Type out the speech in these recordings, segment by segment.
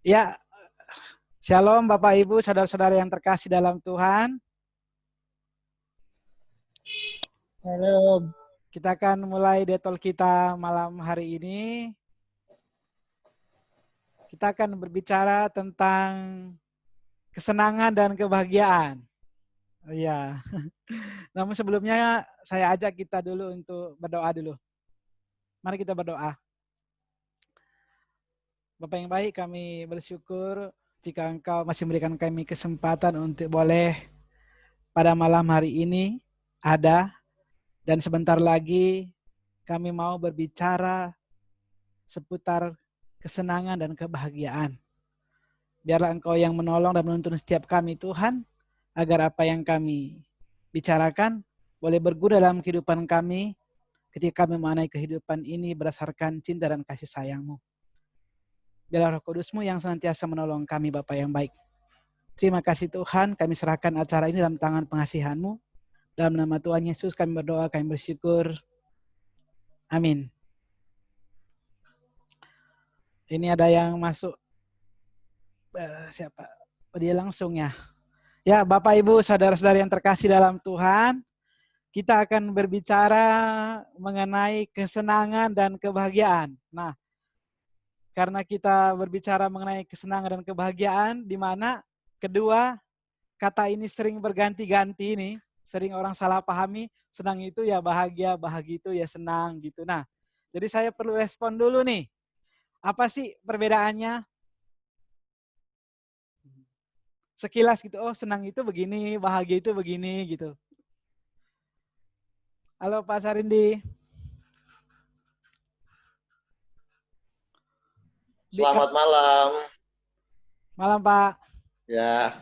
Ya, shalom Bapak Ibu, saudara-saudara yang terkasih dalam Tuhan. Halo. Kita akan mulai detol kita malam hari ini. Kita akan berbicara tentang kesenangan dan kebahagiaan. Iya. Namun sebelumnya saya ajak kita dulu untuk berdoa dulu. Mari kita berdoa. Bapak yang baik, kami bersyukur jika Engkau masih memberikan kami kesempatan untuk boleh pada malam hari ini ada, dan sebentar lagi kami mau berbicara seputar kesenangan dan kebahagiaan. Biarlah Engkau yang menolong dan menuntun setiap kami Tuhan, agar apa yang kami bicarakan boleh berguna dalam kehidupan kami ketika kami mengenai kehidupan ini berdasarkan cinta dan kasih sayang-Mu. Biarlah Roh Kudus-Mu yang senantiasa menolong kami Bapa yang baik. Terima kasih Tuhan, kami serahkan acara ini dalam tangan pengasihan-Mu. Dalam nama Tuhan Yesus kami berdoa, kami bersyukur. Amin. Ini ada yang masuk. Siapa? Dia langsung ya. Ya, Bapak Ibu, saudara-saudari yang terkasih dalam Tuhan, kita akan berbicara mengenai kesenangan dan kebahagiaan. Nah, karena kita berbicara mengenai kesenangan dan kebahagiaan, di mana kedua kata ini sering berganti-ganti ini, sering orang salah pahami, senang itu ya bahagia, bahagia itu ya senang gitu. Nah, jadi saya perlu respon dulu nih. Apa sih perbedaannya? Sekilas gitu, oh senang itu begini, bahagia itu begini gitu. Halo Pak Sarindi. Selamat malam. Malam Pak. Ya.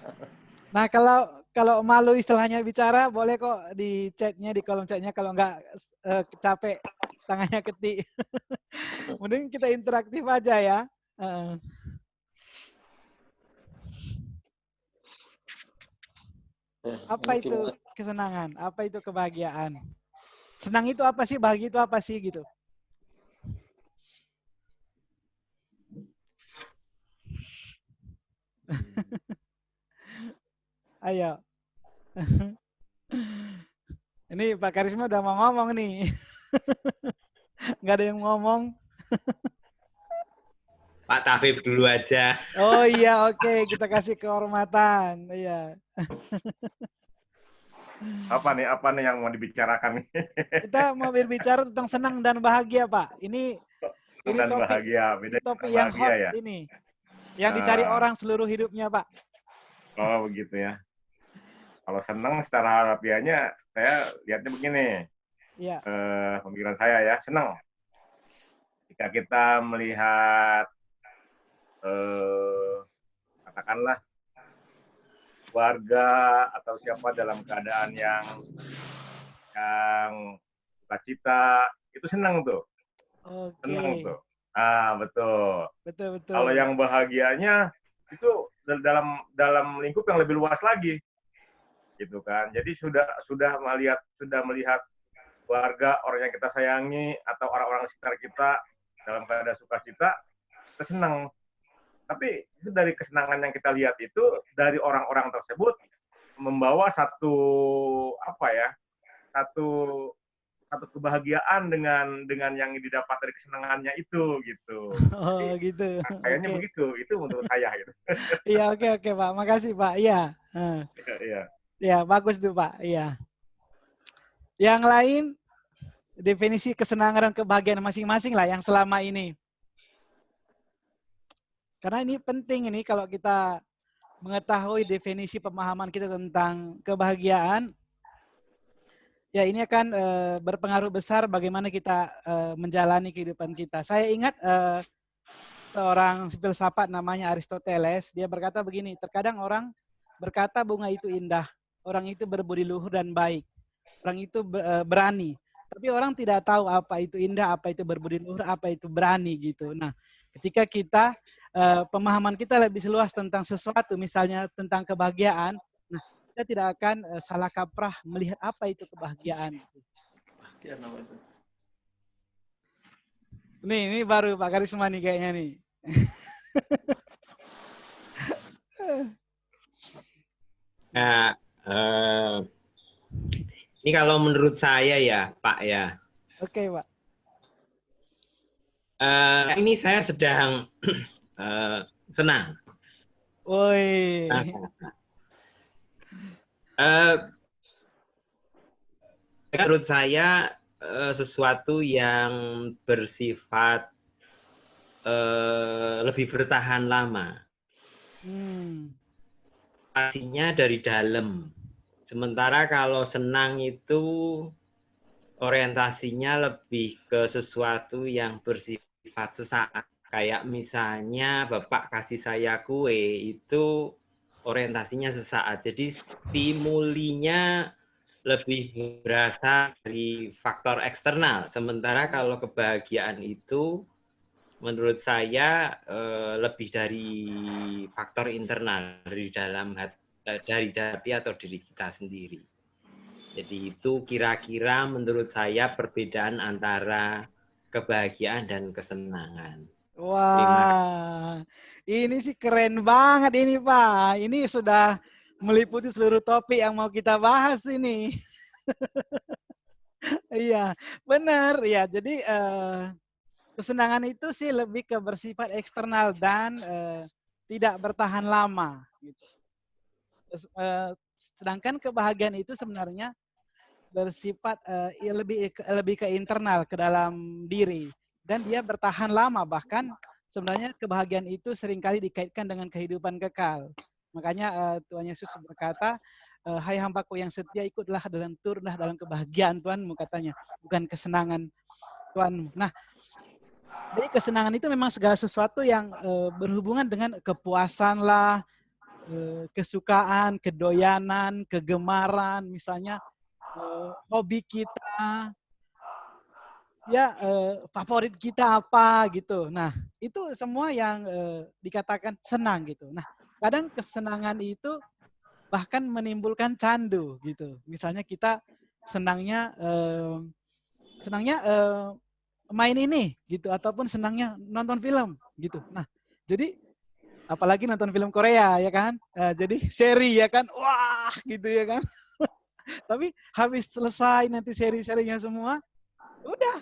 Nah kalau malu istilahnya bicara, boleh kok di chatnya, di kolom chatnya, kalau nggak capek tangannya ketik. Mending kita interaktif aja ya. Apa itu kesenangan? Apa itu kebahagiaan? Senang itu apa sih? Bahagia itu apa sih gitu? Ayo. Ini Pak Karisma udah mau ngomong nih. Nggak ada yang ngomong. Pak Tafib dulu aja. Oh iya, oke. Kita kasih kehormatan. Iya. Apa nih yang mau dibicarakan nih? Kita mau berbicara tentang senang dan bahagia, Pak. Ini topik, bahagia. ini topik yang bahagia, hot ya? ini. Yang dicari orang seluruh hidupnya, Pak. Oh, begitu ya. Kalau senang secara harafiahnya, saya lihatnya begini. Iya. Pemikiran saya ya, senang. Jika kita melihat, katakanlah, warga atau siapa dalam keadaan yang sukacita, itu senang tuh. Oke. Senang tuh. Ah, betul. Betul. Kalau yang bahagianya itu dalam lingkup yang lebih luas lagi, gitu kan. Jadi sudah melihat keluarga, orang yang kita sayangi atau orang-orang sekitar kita dalam keadaan sukacita, kita senang. Tapi itu dari kesenangan yang kita lihat itu dari orang-orang tersebut membawa satu kebahagiaan dengan yang didapat dari kesenangannya itu gitu. Oh, jadi, gitu. Kayaknya begitu, itu menurut saya gitu. Iya, oke Pak. Makasih Pak. Iya. Iya. Ya, bagus tuh Pak. Iya. Yang lain definisi kesenangan dan kebahagiaan masing-masing lah yang selama ini. Karena ini penting ini kalau kita mengetahui definisi pemahaman kita tentang kebahagiaan, ya ini akan berpengaruh besar bagaimana kita menjalani kehidupan kita. Saya ingat seorang filsafat namanya Aristoteles, dia berkata begini, terkadang orang berkata bunga itu indah, orang itu berbudi luhur dan baik, orang itu berani. Tapi orang tidak tahu apa itu indah, apa itu berbudi luhur, apa itu berani gitu. Nah, ketika kita pemahaman kita lebih seluas tentang sesuatu, misalnya tentang kebahagiaan, nah kita tidak akan salah kaprah melihat apa itu kebahagiaan. Nih, ini baru Pak Karisma nih kayaknya nih. Nah, ini kalau menurut saya ya, Pak ya. Oke, Pak. Ini saya sedang senang. Woi. Menurut saya sesuatu yang bersifat lebih bertahan lama. Pastinya dari dalam. Sementara kalau senang itu orientasinya lebih ke sesuatu yang bersifat sesaat. Kayak misalnya Bapak kasih saya kue, itu orientasinya sesaat. Jadi stimulinya lebih berasal dari faktor eksternal. Sementara kalau kebahagiaan itu menurut saya lebih dari faktor internal dari dalam hati atau diri kita sendiri. Jadi itu kira-kira menurut saya perbedaan antara kebahagiaan dan kesenangan. Wah, ini sih keren banget ini Pak. Ini sudah meliputi seluruh topik yang mau kita bahas ini. Iya, benar ya. Jadi kesenangan itu sih lebih ke bersifat eksternal dan tidak bertahan lama. Gitu. Sedangkan kebahagiaan itu sebenarnya bersifat lebih ke internal, ke dalam diri. Dan dia bertahan lama, bahkan sebenarnya kebahagiaan itu seringkali dikaitkan dengan kehidupan kekal. Makanya Tuhan Yesus berkata, hai hambaku yang setia, ikutlah dan turunlah dalam kebahagiaan Tuhanmu, katanya. Bukan kesenangan Tuhanmu. Nah, jadi kesenangan itu memang segala sesuatu yang berhubungan dengan kepuasan lah, kesukaan, kedoyanan, kegemaran, misalnya hobi kita, ya favorit kita apa gitu. Nah, itu semua yang dikatakan senang gitu. Nah, kadang kesenangan itu bahkan menimbulkan candu gitu. Misalnya kita senangnya main ini gitu, ataupun senangnya nonton film gitu. Nah, jadi apalagi nonton film Korea ya kan, jadi seri ya kan, wah gitu ya kan. Tapi habis selesai nanti seri-serinya semua, udah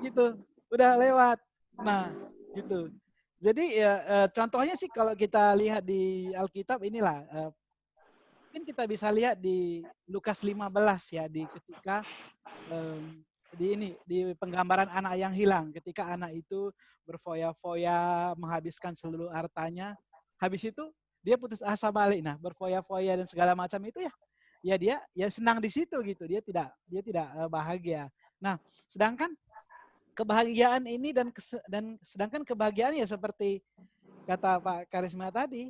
gitu, udah lewat. Nah, gitu. Jadi ya contohnya sih kalau kita lihat di Alkitab inilah, mungkin kita bisa lihat di Lukas 15 ya, di ketika di penggambaran anak yang hilang, ketika anak itu berfoya-foya menghabiskan seluruh hartanya, habis itu dia putus asa balik. Nah, berfoya-foya dan segala macam itu ya dia ya senang di situ gitu, dia tidak bahagia. Nah, sedangkan kebahagiaan ini dan sedangkan kebahagiaan ya seperti kata Pak Karisma tadi,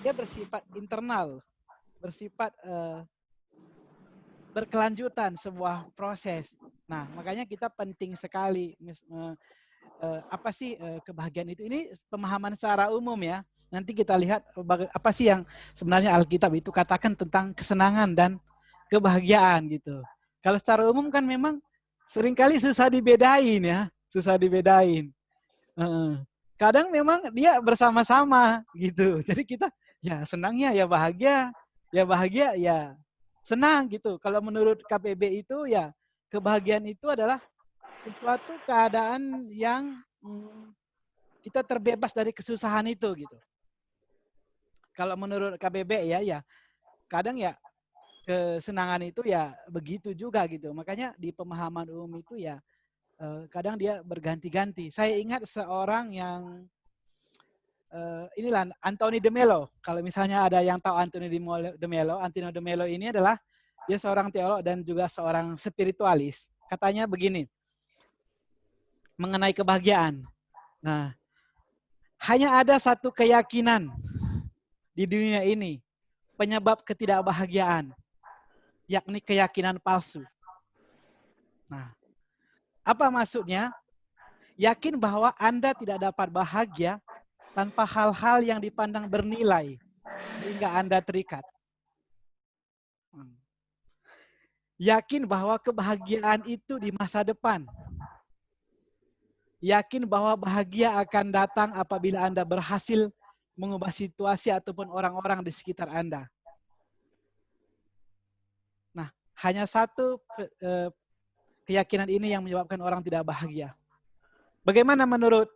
dia bersifat internal, bersifat berkelanjutan, sebuah proses. Nah, makanya kita penting sekali apa sih kebahagiaan itu. Ini pemahaman secara umum ya. Nanti kita lihat apa sih yang sebenarnya Alkitab itu katakan tentang kesenangan dan kebahagiaan gitu. Kalau secara umum kan memang seringkali susah dibedain ya, susah dibedain. Kadang memang dia bersama-sama gitu. Jadi kita ya senangnya ya bahagia ya senang gitu. Kalau menurut KPB itu ya kebahagiaan itu adalah suatu keadaan yang kita terbebas dari kesusahan itu gitu. Kalau menurut KBB ya kadang ya kesenangan itu ya begitu juga gitu. Makanya di pemahaman umum itu ya kadang dia berganti-ganti. Saya ingat seorang yang inilah Anthony de Mello. Kalau misalnya ada yang tahu Anthony de Mello ini adalah dia seorang teolog dan juga seorang spiritualis. Katanya begini mengenai kebahagiaan. Nah, hanya ada satu keyakinan di dunia ini penyebab ketidakbahagiaan, yakni keyakinan palsu. Nah, apa maksudnya? Yakin bahwa Anda tidak dapat bahagia tanpa hal-hal yang dipandang bernilai sehingga Anda terikat. Yakin bahwa kebahagiaan itu di masa depan. Yakin bahwa bahagia akan datang apabila Anda berhasil mengubah situasi ataupun orang-orang di sekitar Anda. Nah, hanya satu keyakinan ini yang menyebabkan orang tidak bahagia. Bagaimana menurut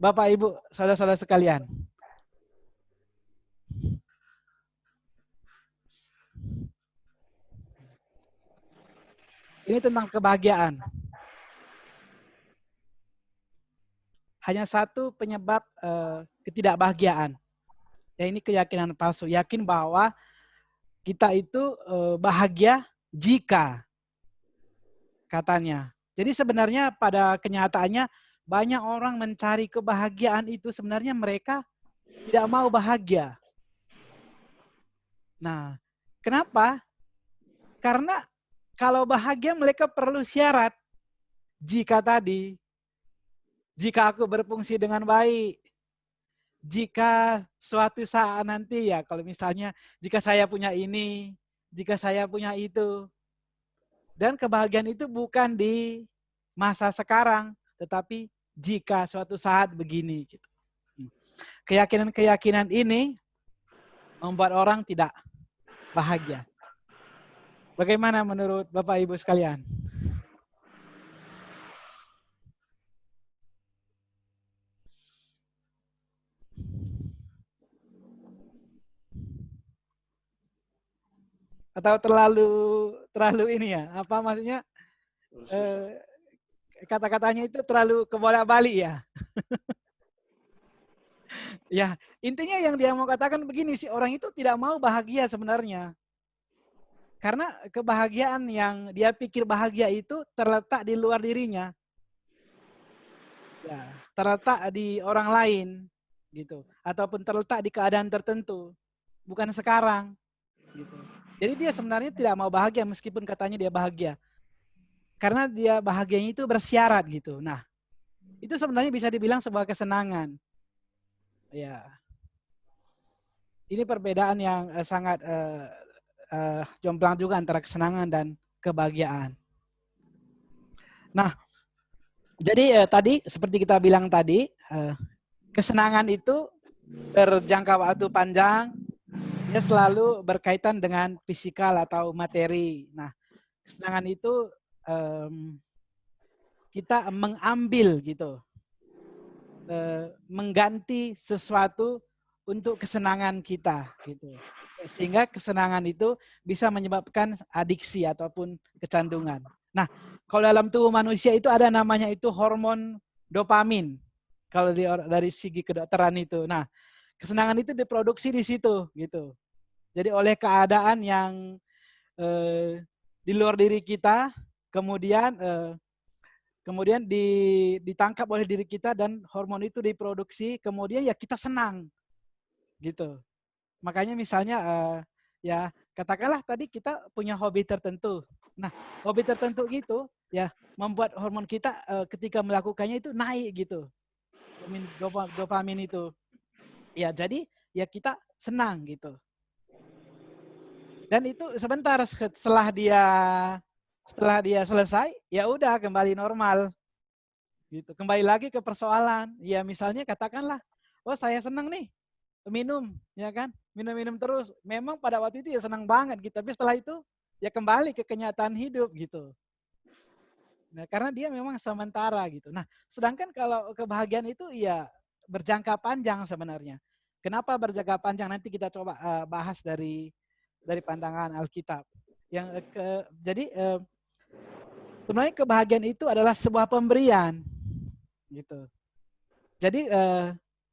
Bapak, Ibu, saudara-saudara sekalian? Ini tentang kebahagiaan. Hanya satu penyebab ketidakbahagiaan. Ya, ini keyakinan palsu. Yakin bahwa kita itu bahagia jika, katanya. Jadi sebenarnya pada kenyataannya banyak orang mencari kebahagiaan itu sebenarnya mereka tidak mau bahagia. Nah, kenapa? Karena kalau bahagia mereka perlu syarat. Jika tadi, jika aku berfungsi dengan baik, jika suatu saat nanti ya, kalau misalnya jika saya punya ini, jika saya punya itu. Dan kebahagiaan itu bukan di masa sekarang, tetapi jika suatu saat begini. Gitu. Keyakinan-keyakinan ini membuat orang tidak bahagia. Bagaimana menurut Bapak Ibu sekalian? Atau terlalu ini ya? Apa maksudnya? Kata-katanya itu terlalu kebolak-balik ya? Ya, intinya yang dia mau katakan begini sih, orang itu tidak mau bahagia sebenarnya. Karena kebahagiaan yang dia pikir bahagia itu terletak di luar dirinya. Ya, terletak di orang lain gitu, ataupun terletak di keadaan tertentu, bukan sekarang gitu. Jadi dia sebenarnya tidak mau bahagia meskipun katanya dia bahagia. Karena dia bahagianya itu bersyarat gitu. Nah, itu sebenarnya bisa dibilang sebuah kesenangan. Ya. Ini perbedaan yang sangat jomplang juga antara kesenangan dan kebahagiaan. Nah, jadi tadi seperti kita bilang tadi, kesenangan itu berjangka waktu panjang, dia selalu berkaitan dengan fisikal atau materi. Nah, kesenangan itu kita mengambil gitu, mengganti sesuatu untuk kesenangan kita gitu. Sehingga kesenangan itu bisa menyebabkan adiksi ataupun kecanduan. Nah, kalau dalam tubuh manusia itu ada namanya itu hormon dopamin. Kalau dari segi kedokteran itu. Nah, kesenangan itu diproduksi di situ gitu. Jadi oleh keadaan yang di luar diri kita, kemudian ditangkap oleh diri kita dan hormon itu diproduksi, kemudian ya kita senang gitu. Makanya misalnya ya katakanlah tadi kita punya hobi tertentu. Nah, hobi tertentu gitu ya membuat hormon kita ketika melakukannya itu naik gitu. Dopamin itu. Ya, jadi ya kita senang gitu. Dan itu sebentar setelah dia selesai, ya udah kembali normal. Gitu. Kembali lagi ke persoalan. Ya misalnya katakanlah, oh saya senang nih minum, ya kan? Minum-minum terus. Memang pada waktu itu ya senang banget gitu. Tapi setelah itu ya kembali ke kenyataan hidup gitu. Nah, karena dia memang sementara gitu. Nah, sedangkan kalau kebahagiaan itu ya berjangka panjang sebenarnya. Kenapa berjangka panjang? Nanti kita coba bahas dari pandangan Alkitab. Jadi sebenarnya kebahagiaan itu adalah sebuah pemberian, gitu. Jadi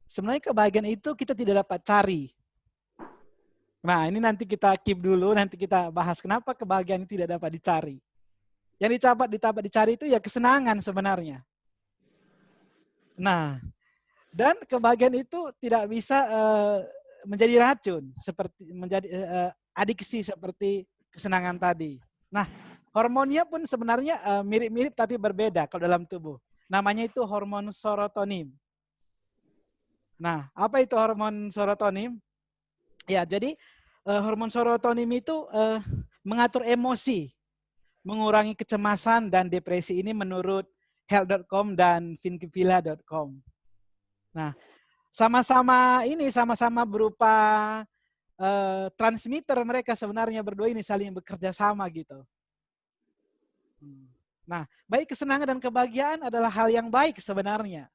sebenarnya kebahagiaan itu kita tidak dapat cari. Nah, ini nanti kita keep dulu, nanti kita bahas kenapa kebahagiaan itu tidak dapat dicari. Yang dapat dicari itu ya kesenangan sebenarnya. Nah, dan kebahagiaan itu tidak bisa menjadi racun, seperti menjadi adiksi seperti kesenangan tadi. Nah, hormonnya pun sebenarnya mirip-mirip tapi berbeda kalau dalam tubuh. Namanya itu hormon serotonin. Nah, apa itu hormon serotonin? Ya, jadi hormon serotonin itu mengatur emosi, mengurangi kecemasan dan depresi ini menurut health.com dan finkivilla.com. Nah, sama-sama berupa transmitter, mereka sebenarnya berdua ini saling bekerja sama gitu. Nah, baik kesenangan dan kebahagiaan adalah hal yang baik sebenarnya.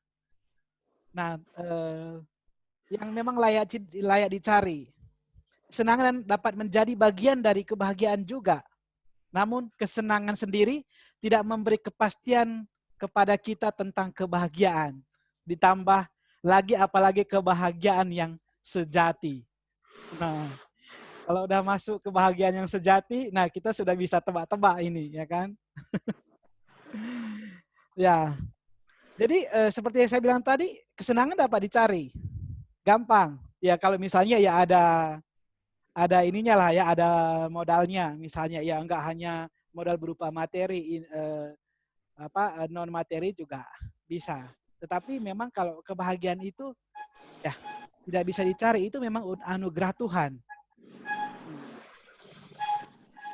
Nah, yang memang layak dicari. Kesenangan dapat menjadi bagian dari kebahagiaan juga. Namun kesenangan sendiri tidak memberi kepastian kepada kita tentang kebahagiaan. Ditambah lagi apalagi kebahagiaan yang sejati. Nah, kalau udah masuk kebahagiaan yang sejati, nah kita sudah bisa tebak-tebak ini, ya kan? Ya. Jadi seperti yang saya bilang tadi, kesenangan dapat dicari. Gampang. Ya kalau misalnya ya ada ininya lah ya, ada modalnya. Misalnya ya enggak hanya modal berupa materi, non materi juga bisa. Tetapi memang kalau kebahagiaan itu ya tidak bisa dicari, itu memang anugerah Tuhan.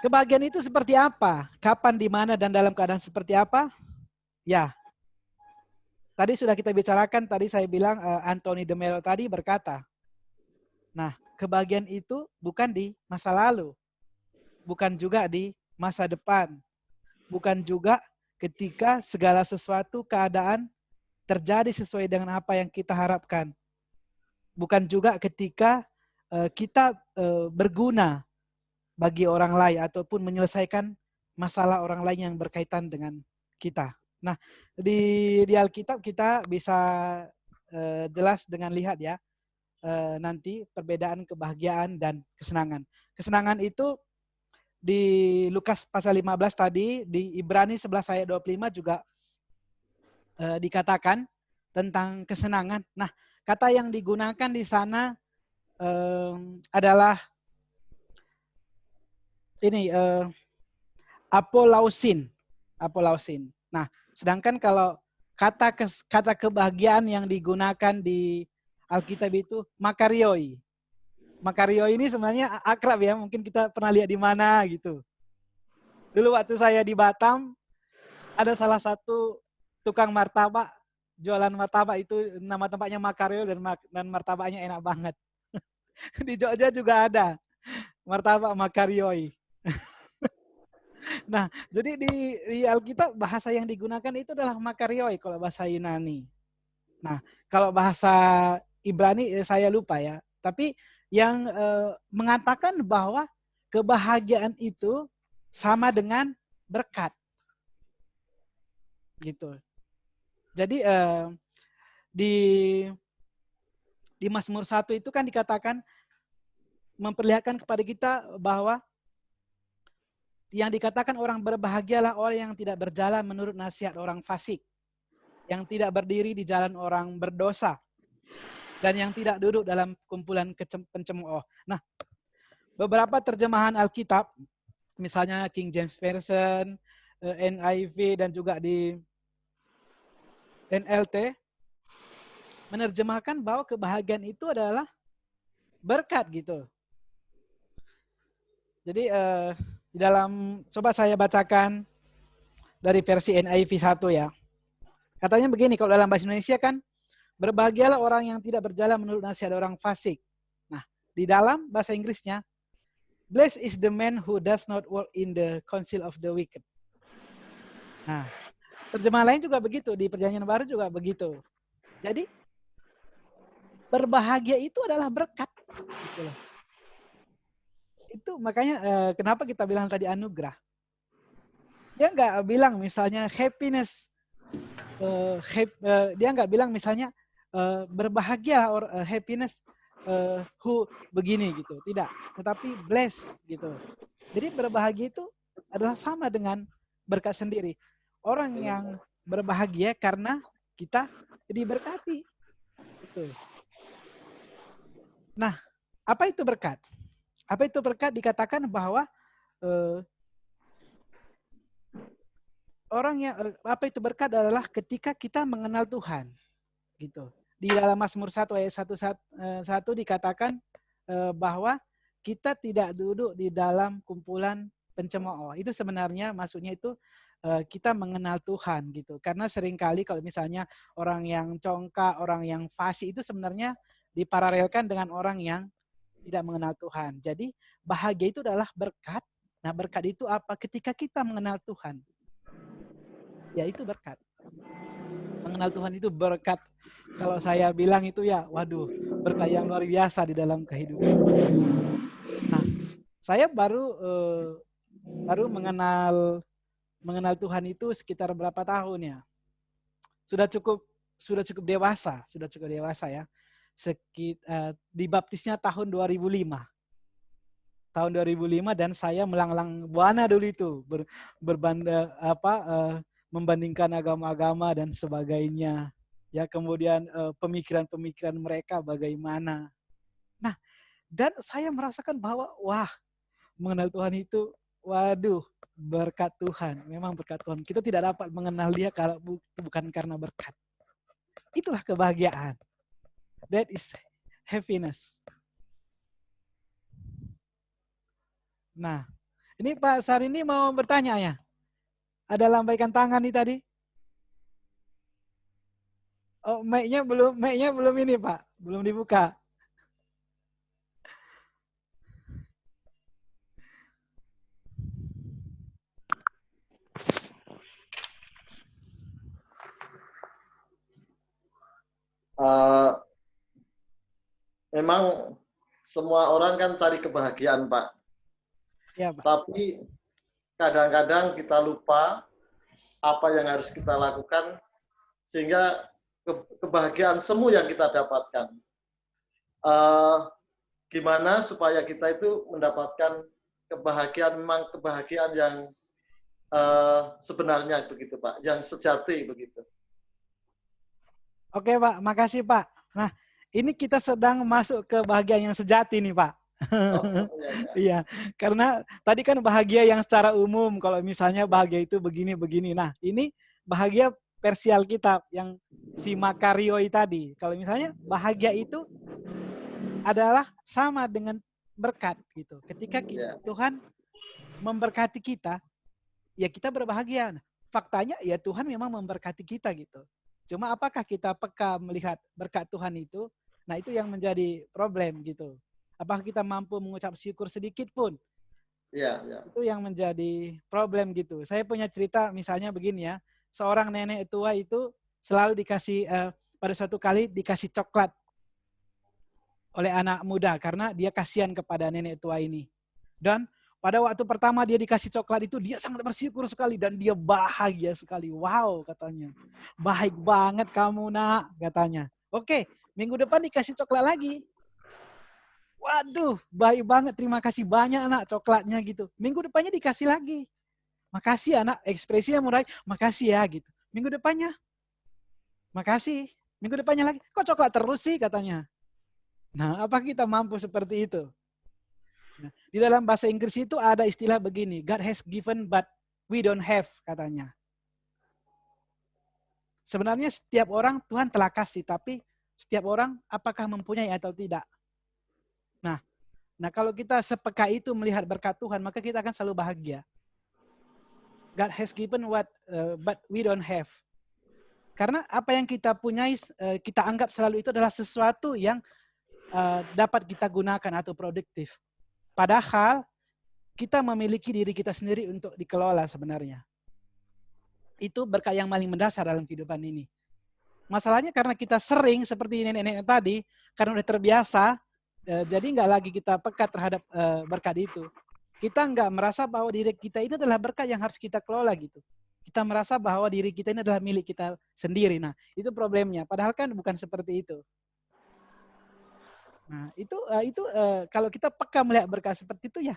Kebahagiaan itu seperti apa? Kapan, di mana, dan dalam keadaan seperti apa? Ya, tadi sudah kita bicarakan, tadi saya bilang Anthony de Mello tadi berkata, nah kebahagiaan itu bukan di masa lalu, bukan juga di masa depan, bukan juga ketika segala sesuatu keadaan terjadi sesuai dengan apa yang kita harapkan. Bukan juga ketika kita berguna bagi orang lain ataupun menyelesaikan masalah orang lain yang berkaitan dengan kita. Nah, di Alkitab kita bisa jelas dengan lihat ya, nanti perbedaan kebahagiaan dan kesenangan. Kesenangan itu di Lukas pasal 15 tadi, di Ibrani 11 ayat 25 juga dikatakan tentang kesenangan. Nah, kata yang digunakan di sana adalah ini apolausin. Nah, sedangkan kalau kata kebahagiaan yang digunakan di Alkitab itu makarioi. Makarioi ini sebenarnya akrab ya, mungkin kita pernah lihat di mana gitu. Dulu waktu saya di Batam, ada salah satu tukang martabak, jualan martabak itu nama tempatnya Makario dan martabaknya enak banget. Di Jogja juga ada martabak Makarioi. Nah, jadi di Alkitab bahasa yang digunakan itu adalah Makarioi kalau bahasa Yunani. Nah, kalau bahasa Ibrani saya lupa ya. Tapi yang mengatakan bahwa kebahagiaan itu sama dengan berkat. Gitu. Jadi di Mazmur 1 itu kan dikatakan memperlihatkan kepada kita bahwa yang dikatakan orang berbahagialah orang yang tidak berjalan menurut nasihat orang fasik, yang tidak berdiri di jalan orang berdosa, dan yang tidak duduk dalam kumpulan pencemooh. Nah, beberapa terjemahan Alkitab, misalnya King James Version, NIV, dan juga di NLT, menerjemahkan bahwa kebahagiaan itu adalah berkat gitu. Jadi di dalam, coba saya bacakan dari versi NIV 1 ya. Katanya begini, kalau dalam bahasa Indonesia kan, berbahagialah orang yang tidak berjalan menurut nasihat orang fasik. Nah, di dalam bahasa Inggrisnya, blessed is the man who does not walk in the counsel of the wicked. Nah, terjemahan lain juga begitu, di Perjanjian Baru juga begitu. Jadi, berbahagia itu adalah berkat. Gitu loh. Itu makanya kenapa kita bilang tadi anugerah. Dia nggak bilang misalnya happiness, dia nggak bilang misalnya berbahagia or happiness who begini gitu, tidak. Tetapi bless gitu. Jadi berbahagia itu adalah sama dengan berkat sendiri. Orang yang berbahagia karena kita diberkati. Gitu. Nah, apa itu berkat? Apa itu berkat? Dikatakan bahwa orang yang apa itu berkat adalah ketika kita mengenal Tuhan, gitu. Di dalam Mazmur 1 ayat 1 dikatakan bahwa kita tidak duduk di dalam kumpulan pencemooh. Itu sebenarnya maksudnya itu kita mengenal Tuhan gitu. Karena seringkali kalau misalnya orang yang congkak, orang yang fasik itu sebenarnya diparalelkan dengan orang yang tidak mengenal Tuhan. Jadi bahagia itu adalah berkat. Nah, berkat itu apa? Ketika kita mengenal Tuhan. Ya itu berkat. Mengenal Tuhan itu berkat. Kalau saya bilang itu ya, waduh, berkat yang luar biasa di dalam kehidupan. Nah, saya baru mengenal Tuhan itu sekitar berapa tahun ya? Sudah cukup dewasa ya. Dibaptisnya tahun 2005. Tahun 2005 dan saya melanglang buana dulu itu membandingkan agama-agama dan sebagainya. Ya, kemudian pemikiran-pemikiran mereka bagaimana. Nah, dan saya merasakan bahwa wah, mengenal Tuhan itu waduh, berkat Tuhan. Memang berkat Tuhan. Kita tidak dapat mengenal Dia kalau bukan karena berkat. Itulah kebahagiaan. That is happiness. Nah, ini Pak Sarini mau bertanya ya? Ada lambaikan tangan nih tadi? Oh, mic-nya belum ini Pak, belum dibuka. Memang semua orang kan cari kebahagiaan, Pak. Ya, Pak. Tapi kadang-kadang kita lupa apa yang harus kita lakukan sehingga kebahagiaan semu yang kita dapatkan. Gimana supaya kita itu mendapatkan kebahagiaan, memang kebahagiaan yang sebenarnya begitu, Pak, yang sejati begitu. Oke, Pak, makasih, Pak. Nah, ini kita sedang masuk ke bahagia yang sejati nih, Pak. Iya, karena tadi kan bahagia yang secara umum, kalau misalnya bahagia itu begini-begini. Nah, ini bahagia versi Alkitab yang si Makarioi tadi. Kalau misalnya bahagia itu adalah sama dengan berkat gitu. Ketika Tuhan memberkati kita, ya kita berbahagia. Nah, faktanya ya Tuhan memang memberkati kita gitu. Cuma apakah kita peka melihat berkat Tuhan itu? Nah, itu yang menjadi problem gitu. Apakah kita mampu mengucap syukur sedikit pun? Ya. Itu yang menjadi problem gitu. Saya punya cerita misalnya begini ya. Seorang nenek tua itu selalu dikasih, pada suatu kali dikasih coklat oleh anak muda karena dia kasihan kepada nenek tua ini. Dan pada waktu pertama dia dikasih coklat itu dia sangat bersyukur sekali dan dia bahagia sekali. Wow, katanya. Baik banget kamu, Nak, katanya. Oke, minggu depan dikasih coklat lagi. Waduh, baik banget. Terima kasih banyak, Nak, coklatnya gitu. Minggu depannya dikasih lagi. Makasih, Anak. Ekspresinya murah. Makasih ya gitu. Minggu depannya. Makasih. Minggu depannya lagi. Kok coklat terus sih katanya. Nah, apa kita mampu seperti itu? Nah, di dalam bahasa Inggris itu ada istilah begini, God has given but we don't have, katanya. Sebenarnya setiap orang Tuhan telah kasih, tapi setiap orang apakah mempunyai atau tidak. Nah kalau kita sepeka itu melihat berkat Tuhan, maka kita akan selalu bahagia. God has given but we don't have. Karena apa yang kita punyai, kita anggap selalu itu adalah sesuatu yang dapat kita gunakan atau produktif. Padahal kita memiliki diri kita sendiri untuk dikelola sebenarnya. Itu berkat yang paling mendasar dalam kehidupan ini. Masalahnya karena kita sering seperti nenek-nenek tadi, karena udah terbiasa, jadi nggak lagi kita peka terhadap berkat itu. Kita nggak merasa bahwa diri kita ini adalah berkat yang harus kita kelola gitu. Kita merasa bahwa diri kita ini adalah milik kita sendiri. Nah, itu problemnya. Padahal kan bukan seperti itu. Nah, itu kalau kita peka melihat berkat seperti itu ya,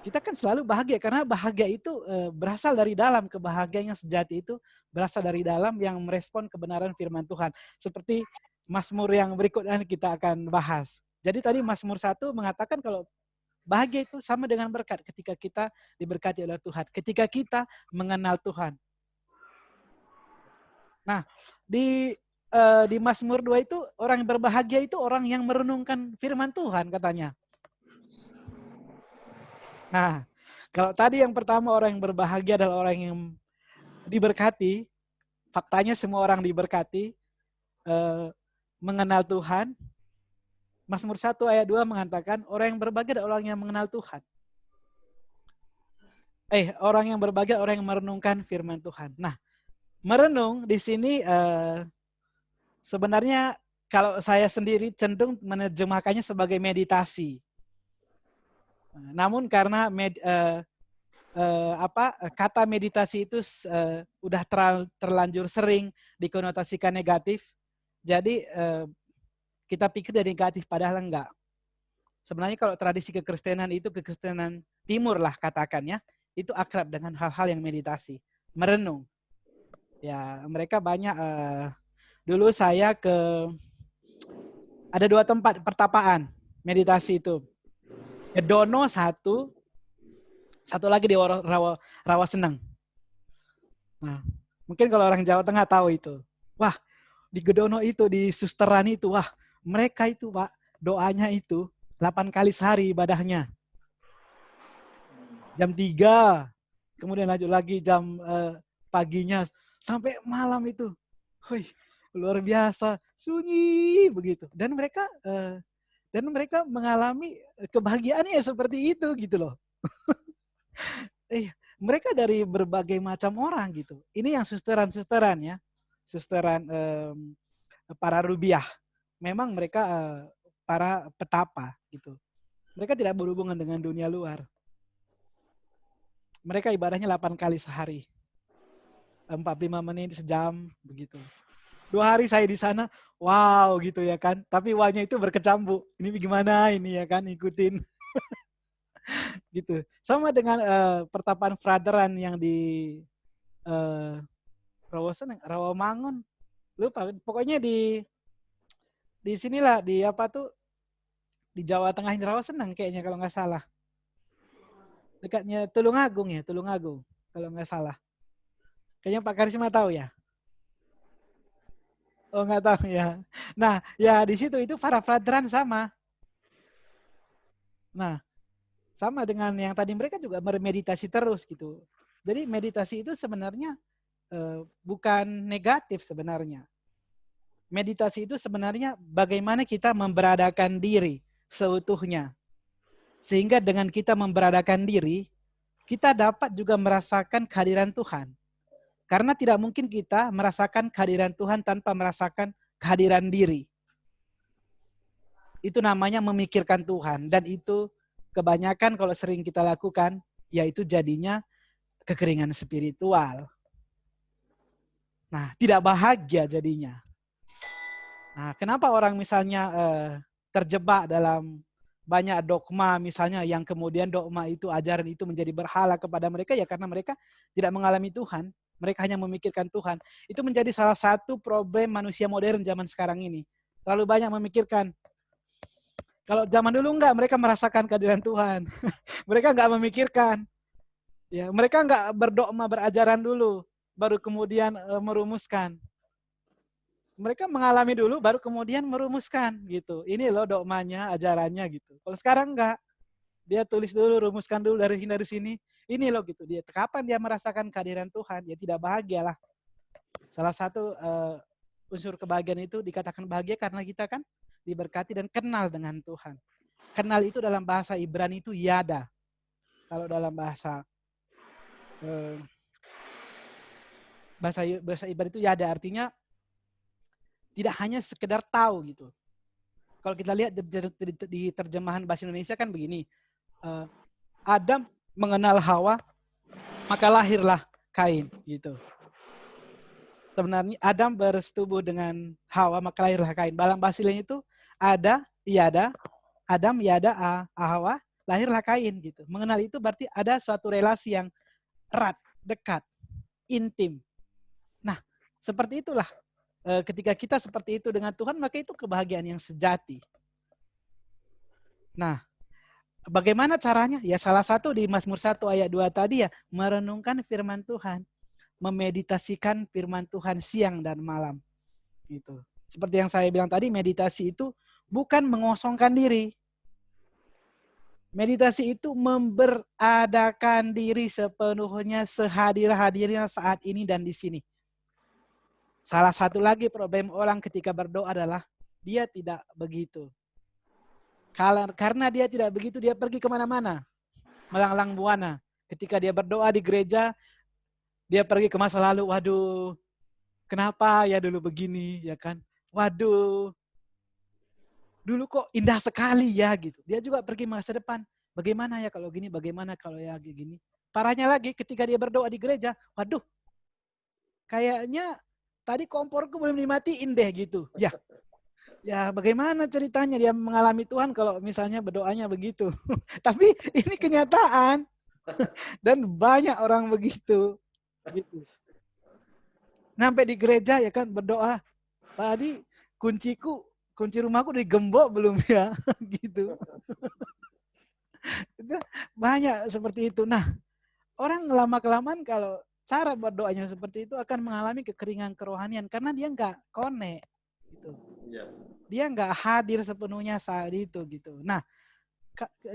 kita kan selalu bahagia karena bahagia itu berasal dari dalam. Kebahagiaan yang sejati itu berasal dari dalam yang merespon kebenaran firman Tuhan. Seperti Mazmur yang berikutnya kita akan bahas. Jadi tadi Mazmur 1 mengatakan kalau bahagia itu sama dengan berkat ketika kita diberkati oleh Tuhan. Ketika kita mengenal Tuhan. Nah, di Mazmur 2 itu orang yang berbahagia itu orang yang merenungkan firman Tuhan katanya. Nah, kalau tadi yang pertama orang yang berbahagia adalah orang yang diberkati, faktanya semua orang diberkati, mengenal Tuhan. Mazmur 1 ayat 2 mengatakan orang yang berbahagia adalah orang yang mengenal Tuhan. Orang yang berbahagia orang yang merenungkan firman Tuhan. Nah, merenung di sini sebenarnya kalau saya sendiri cenderung menerjemahkannya sebagai meditasi. Namun karena kata meditasi itu udah terlanjur sering dikonotasikan negatif, jadi kita pikir dari negatif, padahal enggak. Sebenarnya kalau tradisi kekristenan itu kekristenan timur lah katakannya, itu akrab dengan hal-hal yang meditasi, merenung. Ya, mereka banyak. Dulu saya ada 2 tempat pertapaan meditasi itu. Gedono satu lagi di Rawa Seneng. Nah, mungkin kalau orang Jawa Tengah tahu itu. Wah, di Gedono itu, di Susteran itu, wah, mereka itu Pak, doanya itu 8 kali sehari ibadahnya. Jam 3, kemudian lanjut lagi jam paginya, sampai malam itu. Wih, luar biasa, sunyi begitu. Dan mereka mengalami kebahagiaannya seperti itu gitu loh. Mereka dari berbagai macam orang gitu. Ini yang susteran ya. Susteran para rubiah. Memang mereka para petapa gitu. Mereka tidak berhubungan dengan dunia luar. Mereka ibadahnya 8 kali sehari. 45 menit, sejam begitu. 2 hari saya di sana, wow gitu ya kan. Tapi wahnya itu berkecamuk. Ini bagaimana ini ya kan, ikutin. Gitu. Sama dengan pertapaan Frateran yang di Rawamangun. Lupa, pokoknya di sinilah, di apa tuh, di Jawa Tengah ini Rawaseneng kayaknya kalau nggak salah. Dekatnya Tulungagung ya, Tulungagung kalau nggak salah. Kayaknya Pak Karisma tahu ya? Oh nggak tahu ya. Nah ya di situ itu para Frateran sama. Nah sama dengan yang tadi, mereka juga bermeditasi terus gitu. Jadi meditasi itu sebenarnya bukan negatif sebenarnya. Meditasi itu sebenarnya bagaimana kita memberadakan diri seutuhnya. Sehingga dengan kita memberadakan diri, kita dapat juga merasakan kehadiran Tuhan. Karena tidak mungkin kita merasakan kehadiran Tuhan tanpa merasakan kehadiran diri. Itu namanya memikirkan Tuhan. Dan itu kebanyakan kalau sering kita lakukan, yaitu jadinya kekeringan spiritual. Nah, tidak bahagia jadinya. Nah, kenapa orang misalnya terjebak dalam banyak dogma misalnya, yang kemudian dogma itu, ajaran itu menjadi berhala kepada mereka, ya karena mereka tidak mengalami Tuhan. Mereka hanya memikirkan Tuhan. Itu menjadi salah satu problem manusia modern zaman sekarang ini. Terlalu banyak memikirkan. Kalau zaman dulu enggak, mereka merasakan kehadiran Tuhan. Mereka enggak memikirkan. Ya, mereka enggak berdogma, berajaran dulu, baru kemudian merumuskan. Mereka mengalami dulu, baru kemudian merumuskan gitu. Ini loh dogmanya, ajarannya gitu. Kalau sekarang enggak, dia tulis dulu, rumuskan dulu dari sini. Ini loh gitu. Dia kapan dia merasakan kehadiran Tuhan? Ya tidak bahagia lah. Salah satu unsur kebahagiaan itu dikatakan bahagia karena kita kan diberkati dan kenal dengan Tuhan. Kenal itu dalam bahasa Ibrani itu yada. Kalau dalam bahasa Ibrani itu yada, artinya tidak hanya sekedar tahu gitu. Kalau kita lihat di terjemahan bahasa Indonesia kan begini. Adam mengenal Hawa, maka lahirlah Kain gitu. Sebenarnya Adam bersetubuh dengan Hawa, maka lahirlah Kain. Dalam bahasa lain itu ada, yada, Adam, yada, Hawa, lahirlah Kain gitu. Mengenal itu berarti ada suatu relasi yang erat, dekat, intim. Nah, seperti itulah. Ketika kita seperti itu dengan Tuhan, maka itu kebahagiaan yang sejati. Nah, bagaimana caranya? Ya salah satu di Mazmur 1 ayat 2 tadi ya, merenungkan firman Tuhan. Memeditasikan firman Tuhan siang dan malam. Gitu. Seperti yang saya bilang tadi, meditasi itu bukan mengosongkan diri. Meditasi itu memberadakan diri sepenuhnya sehadir-hadirnya saat ini dan di sini. Salah satu lagi problem orang ketika berdoa adalah dia tidak begitu. Karena dia tidak begitu, dia pergi kemana-mana. Melanglang buana. Ketika dia berdoa di gereja, dia pergi ke masa lalu. Waduh, kenapa ya dulu begini, ya kan? Waduh, dulu kok indah sekali ya gitu. Dia juga pergi masa depan. Bagaimana ya kalau gini, bagaimana kalau ya gini. Parahnya lagi ketika dia berdoa di gereja, waduh, kayaknya tadi komporku belum dimatiin deh gitu. Ya bagaimana ceritanya dia mengalami Tuhan kalau misalnya berdoanya begitu. Tapi ini kenyataan. Dan banyak orang begitu. Gitu. Sampai di gereja ya kan berdoa. Tadi kunci rumahku digembok belum ya? Gitu. Banyak seperti itu. Nah, orang lama-kelamaan kalau cara berdoanya seperti itu akan mengalami kekeringan kerohanian karena dia nggak connect. Gitu. Dia nggak hadir sepenuhnya saat itu gitu. Nah,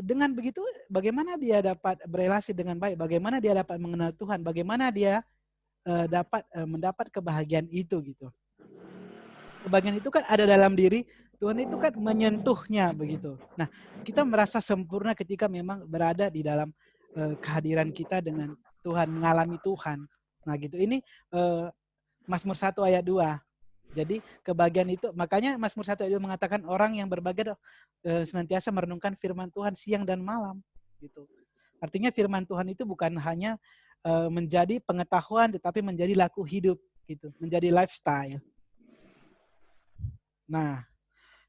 dengan begitu bagaimana dia dapat berelasi dengan baik? Bagaimana dia dapat mengenal Tuhan? Bagaimana dia dapat mendapat kebahagiaan itu gitu? Kebahagiaan itu kan ada dalam diri, Tuhan itu kan menyentuhnya begitu. Nah, kita merasa sempurna ketika memang berada di dalam kehadiran kita dengan Tuhan, mengalami Tuhan. Nah, gitu. Ini Mazmur 1 ayat 2. Jadi kebahagiaan itu, makanya Mazmur 1 ayat 2 mengatakan orang yang berbahagia senantiasa merenungkan firman Tuhan siang dan malam. Gitu. Artinya firman Tuhan itu bukan hanya menjadi pengetahuan, tetapi menjadi laku hidup, gitu, menjadi lifestyle. Nah,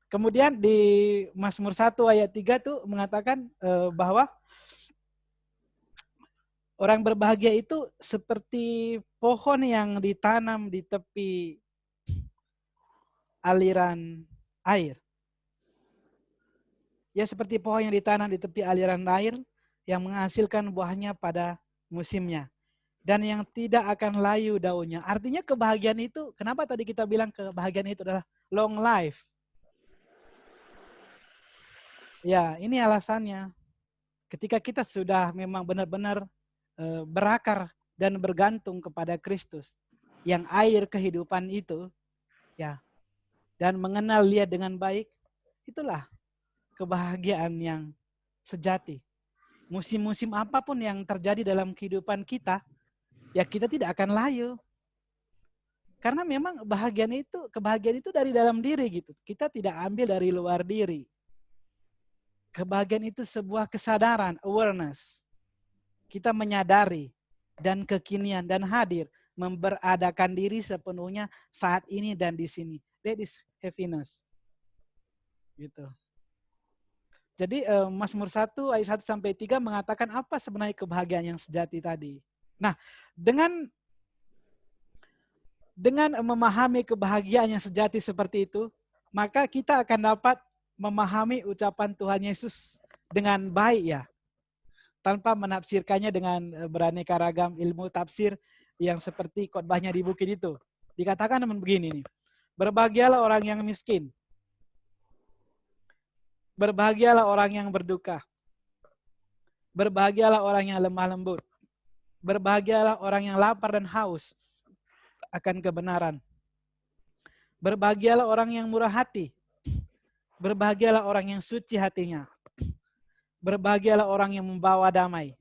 kemudian di Mazmur 1 ayat 3 tuh mengatakan bahwa orang berbahagia itu seperti pohon yang ditanam di tepi aliran air. Ya seperti pohon yang ditanam di tepi aliran air yang menghasilkan buahnya pada musimnya. Dan yang tidak akan layu daunnya. Artinya kebahagiaan itu, kenapa tadi kita bilang kebahagiaan itu adalah long life? Ya, ini alasannya. Ketika kita sudah memang benar-benar berakar dan bergantung kepada Kristus, yang air kehidupan itu, ya, dan mengenal Dia dengan baik, itulah kebahagiaan yang sejati. Musim-musim apapun yang terjadi dalam kehidupan kita, ya kita tidak akan layu. Karena memang kebahagiaan itu dari dalam diri gitu. Kita tidak ambil dari luar diri. Kebahagiaan itu sebuah kesadaran, awareness. Kita menyadari dan kekinian dan hadir, memberadakan diri sepenuhnya saat ini dan di sini. That is happiness. Gitu. Jadi Mazmur 1 ayat 1 sampai 3 mengatakan apa sebenarnya kebahagiaan yang sejati tadi. Nah, dengan memahami kebahagiaan yang sejati seperti itu, maka kita akan dapat memahami ucapan Tuhan Yesus dengan baik ya. Tanpa menafsirkannya dengan beraneka ragam ilmu tafsir yang seperti khotbahnya di bukit itu. Dikatakan begini nih. Berbahagialah orang yang miskin. Berbahagialah orang yang berduka. Berbahagialah orang yang lemah lembut. Berbahagialah orang yang lapar dan haus akan kebenaran. Berbahagialah orang yang murah hati. Berbahagialah orang yang suci hatinya. Berbahagialah orang yang membawa damai.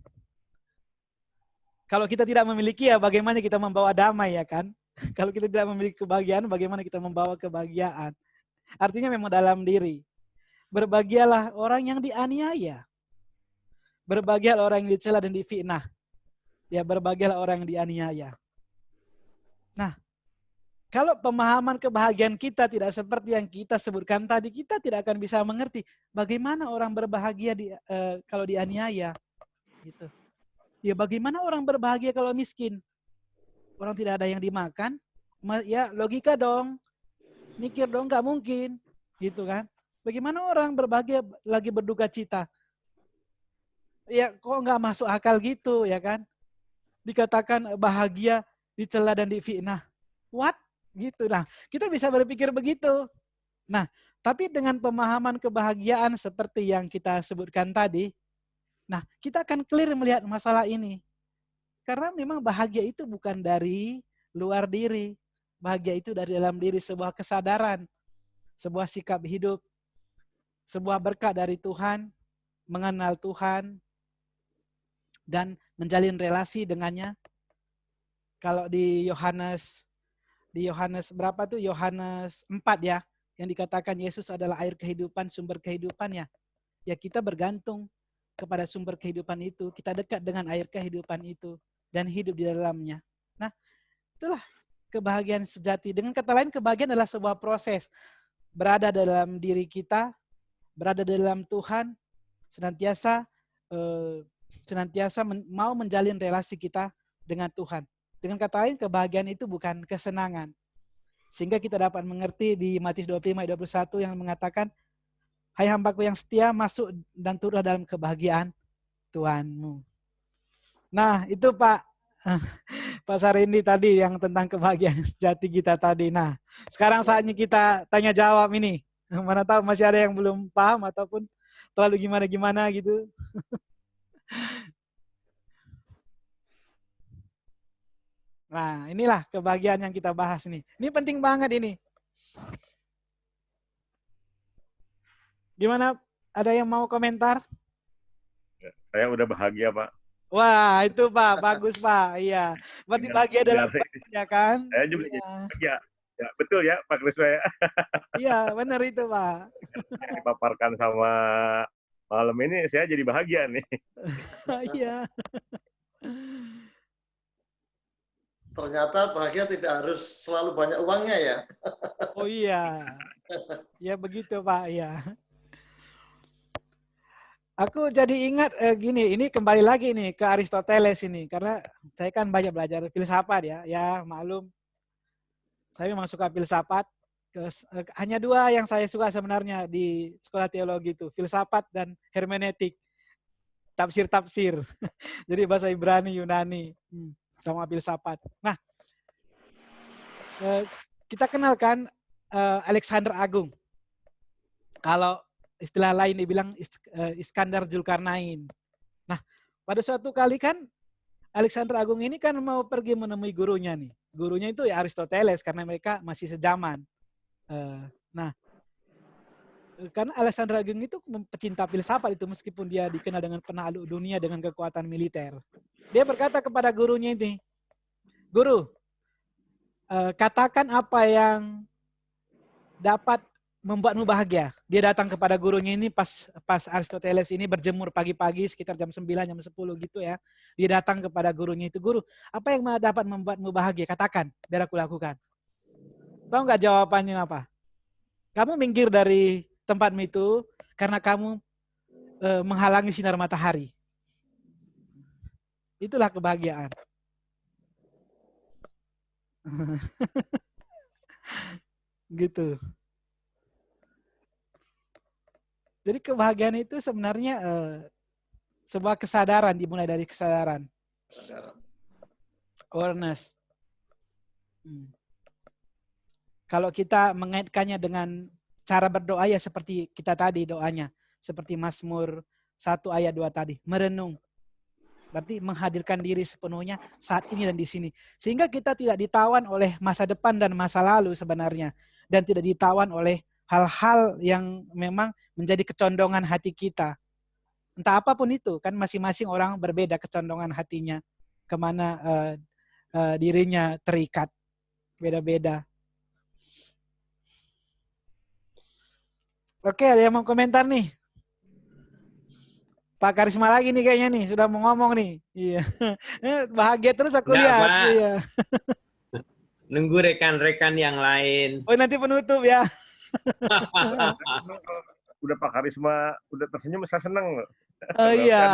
Kalau kita tidak memiliki ya bagaimana kita membawa damai ya kan? Kalau kita tidak memiliki kebahagiaan bagaimana kita membawa kebahagiaan? Artinya memang dalam diri. Berbahagialah orang yang dianiaya. Berbahagialah orang yang dicela dan difitnah. Ya berbahagialah orang yang dianiaya. Nah, kalau pemahaman kebahagiaan kita tidak seperti yang kita sebutkan tadi, kita tidak akan bisa mengerti bagaimana orang berbahagia kalau dianiaya. Gitu. Ya bagaimana orang berbahagia kalau miskin? Orang tidak ada yang dimakan, ya logika dong. Mikir dong, nggak mungkin. Gitu kan. Bagaimana orang berbahagia lagi berduka cita? Ya kok nggak masuk akal gitu ya kan? Dikatakan bahagia dicela dan difitnah. What? Gitu. Nah, kita bisa berpikir begitu. Nah, tapi dengan pemahaman kebahagiaan seperti yang kita sebutkan tadi, Nah, kita akan clear melihat masalah ini. Karena memang bahagia itu bukan dari luar diri. Bahagia itu dari dalam diri, sebuah kesadaran, sebuah sikap hidup, sebuah berkat dari Tuhan, mengenal Tuhan, dan menjalin relasi dengannya. Kalau di Yohanes berapa tuh? Yohanes 4 ya, yang dikatakan Yesus adalah air kehidupan, sumber kehidupan ya. Ya kita bergantung kepada sumber kehidupan itu, kita dekat dengan air kehidupan itu dan hidup di dalamnya. Nah, itulah kebahagiaan sejati. Dengan kata lain, kebahagiaan adalah sebuah proses. Berada dalam diri kita, berada dalam Tuhan, senantiasa mau menjalin relasi kita dengan Tuhan. Dengan kata lain, kebahagiaan itu bukan kesenangan. Sehingga kita dapat mengerti di Matius 25 ayat 21 yang mengatakan, hai hambaku yang setia, masuk dan turut dalam kebahagiaan Tuhanmu. Nah, itu Pak Sarindi tadi yang tentang kebahagiaan sejati kita tadi. Nah, sekarang saatnya kita tanya jawab ini. Mana tahu masih ada yang belum paham ataupun terlalu gimana-gimana gitu. Nah, inilah kebahagiaan yang kita bahas nih. Ini penting banget ini. Gimana? Ada yang mau komentar? Saya udah bahagia, Pak. Wah, itu Pak. Bagus, Pak. Iya. Berarti bahagia dalam ya kan? Saya juga jadi bahagia. Ya, betul ya, Pak Kriswa ya. Iya, benar itu, Pak. Yang dipaparkan sama malam ini, saya jadi bahagia nih. Iya. Ternyata bahagia tidak harus selalu banyak uangnya ya. Oh iya. Ya begitu Pak, ya. Aku jadi ingat gini, ini kembali lagi nih ke Aristoteles ini. Karena saya kan banyak belajar filsafat ya. Ya maklum, saya memang suka filsafat. Hanya dua yang saya suka sebenarnya di sekolah teologi itu. Filsafat dan hermeneutik. Tafsir-tafsir. Jadi bahasa Ibrani, Yunani. Sama filsafat. Nah, kita kenalkan Alexander Agung. Kalau istilah lain dibilang Iskandar Zulkarnain. Nah, pada suatu kali kan Alexander Agung ini kan mau pergi menemui gurunya nih. Gurunya itu ya Aristoteles karena mereka masih sejaman. Nah, karena Alexander Agung itu pecinta filsafat itu meskipun dia dikenal dengan penakluk dunia dengan kekuatan militer. Dia berkata kepada gurunya ini, Guru, katakan apa yang dapat membuatmu bahagia. Dia datang kepada gurunya ini pas Aristoteles ini berjemur pagi-pagi sekitar jam 9, jam 10 gitu ya. Dia datang kepada gurunya itu, Guru, apa yang dapat membuatmu bahagia? Katakan, biar aku lakukan. Tahu nggak jawabannya apa? Kamu minggir dari tempatmu itu karena kamu menghalangi sinar matahari. Itulah kebahagiaan. Gitu. Jadi kebahagiaan itu sebenarnya sebuah kesadaran, dimulai dari kesadaran. Awareness. Kalau kita mengaitkannya dengan cara berdoa ya seperti kita tadi doanya. Seperti Mazmur 1 ayat 2 tadi. Merenung. Berarti menghadirkan diri sepenuhnya saat ini dan di sini. Sehingga kita tidak ditawan oleh masa depan dan masa lalu sebenarnya. Dan tidak ditawan oleh hal-hal yang memang menjadi kecondongan hati kita. Entah apapun itu, kan masing-masing orang berbeda kecondongan hatinya. Kemana dirinya terikat. Beda-beda. Oke, ada yang mau komentar nih? Pak Karisma lagi nih kayaknya nih, sudah mau ngomong nih. Iya. Bahagia terus aku Nggak, lihat. Pak. Iya. Nunggu rekan-rekan yang lain. Oh, nanti penutup ya. Udah Pak Karisma, udah tersenyum, saya senang. Oh iya.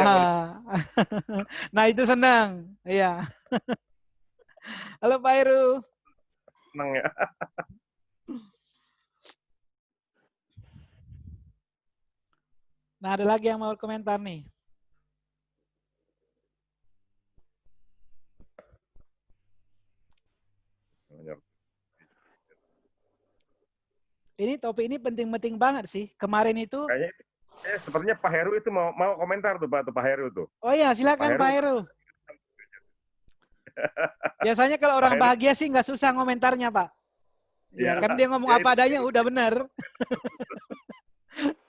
Nah, itu senang. Iya. Halo Pak Heru. Senang ya. Nah, ada lagi yang mau komentar nih. Ini topik ini penting-penting banget sih. Kemarin itu Sepertinya Pak Heru itu mau komentar tuh Pak Heru tuh. Oh iya, silakan Pak Heru. Biasanya kalau orang bahagia sih nggak susah komentarnya, Pak. Ya, kan dia ngomong apa adanya udah benar.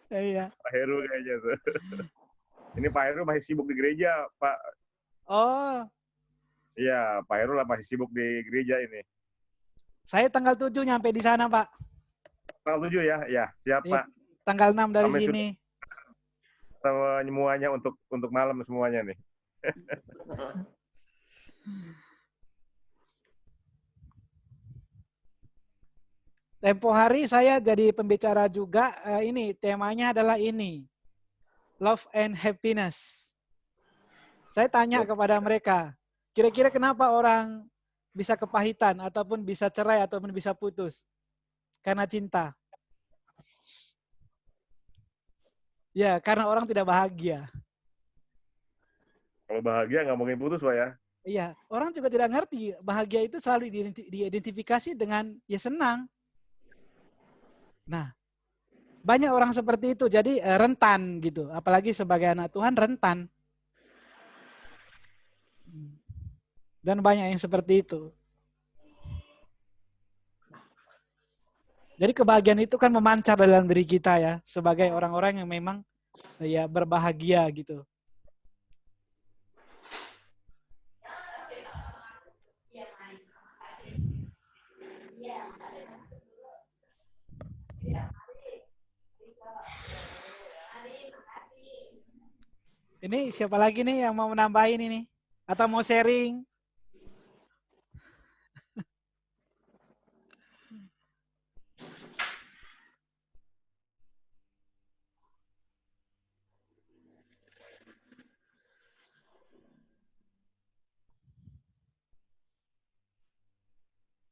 Iya. Pak Heru kayaknya tuh. Ini Pak Heru masih sibuk di gereja, Pak. Oh. Iya, Pak Heru lah masih sibuk di gereja ini. Saya tanggal 7 nyampe di sana, Pak. Tanggal 7 ya? Ya, siap, Iya, Pak. Tanggal 6 dari Kami sini. Semuanya untuk malam semuanya nih. Tempo hari saya jadi pembicara juga. Ini temanya adalah ini, love and happiness. Saya tanya kepada mereka, kira-kira kenapa orang bisa kepahitan ataupun bisa cerai ataupun bisa putus karena cinta? Ya, karena orang tidak bahagia. Kalau bahagia nggak mungkin putus, Pak ya. Iya, orang juga tidak ngerti bahagia itu selalu diidentifikasi dengan ya senang. Nah, banyak orang seperti itu, jadi rentan gitu. Apalagi sebagai anak Tuhan rentan. Dan banyak yang seperti itu. Jadi kebahagiaan itu kan memancar dalam diri kita ya, sebagai orang-orang yang memang ya berbahagia gitu. Ini siapa lagi nih yang mau menambahin ini? Atau mau sharing?